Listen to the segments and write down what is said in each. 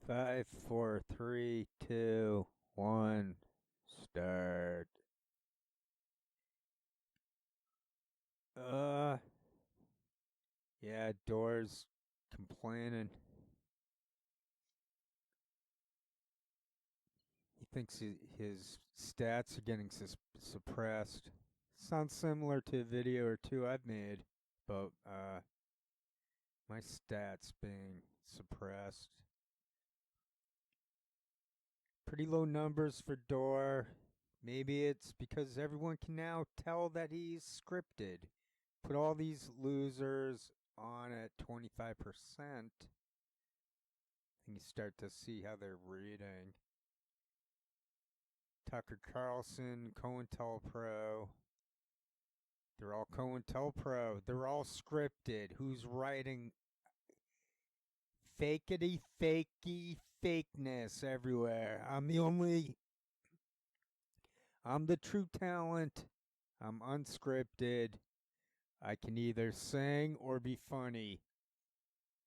Five, four, three, two, one, start. Uh, yeah, Door's complaining. He thinks his stats are getting suppressed. Sounds similar to a video or two I've made about my stats being suppressed. Pretty low numbers for Door. Maybe it's because everyone can now tell that he's scripted. Put all these losers on at 25%. And you start to see how they're reading. Tucker Carlson, COINTELPRO. They're all COINTELPRO. They're all scripted. Who's writing fakety, fakey, fakeness everywhere? I'm the true talent. I'm unscripted. I can either sing or be funny.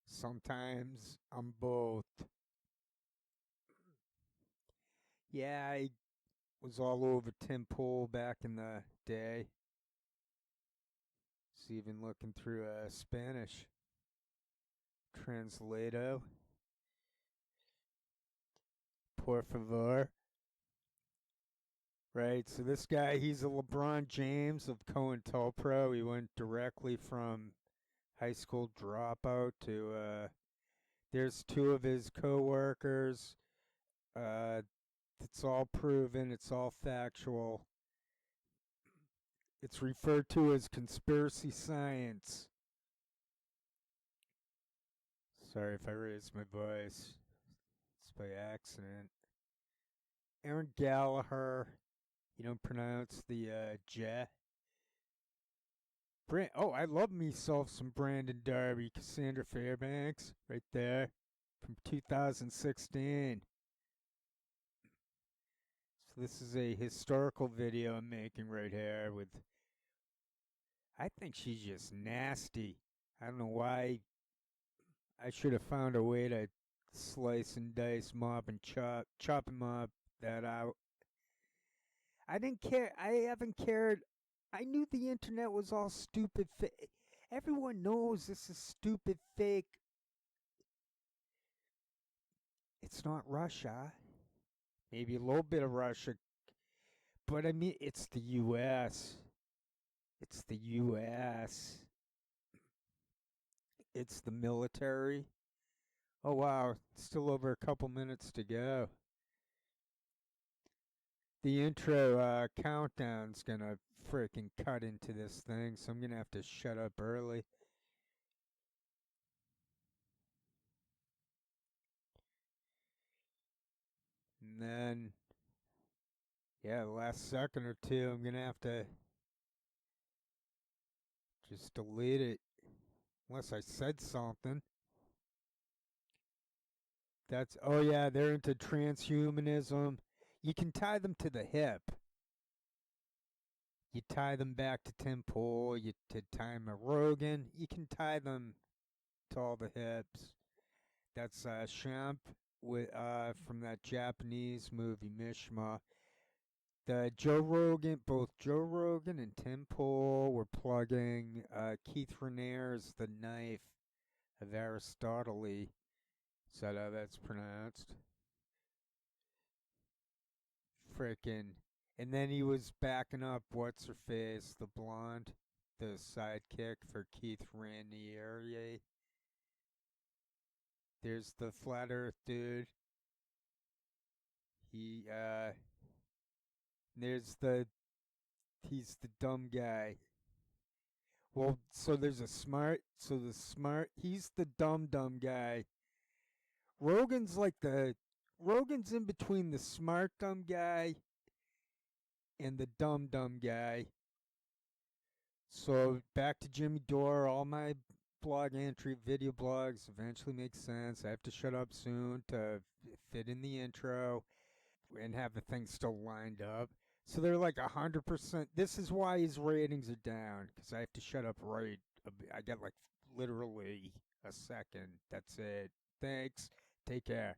Sometimes I'm both. Yeah, I was all over Tim Pool back in the day. Was even looking through Spanish translato. Por favor. Right, so this guy, he's a LeBron James of COINTELPRO. He went directly from high school dropout to, there's two of his co-workers. It's all proven, it's all factual. It's referred to as conspiracy science. Sorry if I raised my voice. It's by accident. Aaron Gallagher. You don't pronounce the J. I love myself some Brandon Darby, Cassandra Fairbanks, right there, from 2016. So this is a historical video I'm making right here with. I think she's just nasty. I don't know why. I should have found a way to slice and dice, mop and chop him up. That out. I didn't care. I haven't cared. I knew the internet was all stupid. Everyone knows this is stupid fake. It's not Russia. Maybe a little bit of Russia. But I mean, it's the U.S. It's the U.S. It's the military. Oh, wow. Still over a couple minutes to go. The intro countdown's gonna freaking cut into this thing, so I'm gonna have to shut up early. And then, yeah, the last second or two, I'm gonna have to just delete it. Unless I said something. Oh yeah, they're into transhumanism. You can tie them to the hip. You tie them back to Tim Pool, you to tie them to Rogan. You can tie them to all the hips. That's Champ from that Japanese movie Mishma. Both Joe Rogan and Tim Pool were plugging Keith Raniere's The Knife of Aristotle. Is that how that's pronounced? Frickin'. And then he was backing up what's her face, the blonde, the sidekick for Keith Raniere. There's the flat earth dude. He there's the he's the dumb guy. Well, so there's he's the dumb guy. Rogan's in between the smart dumb guy and the dumb guy. So back to Jimmy Dore. All my blog entry, video blogs eventually make sense. I have to shut up soon to fit in the intro and have the thing still lined up. So they're like 100%. This is why his ratings are down, because I have to shut up right. I got like literally a second. That's it. Thanks. Take care.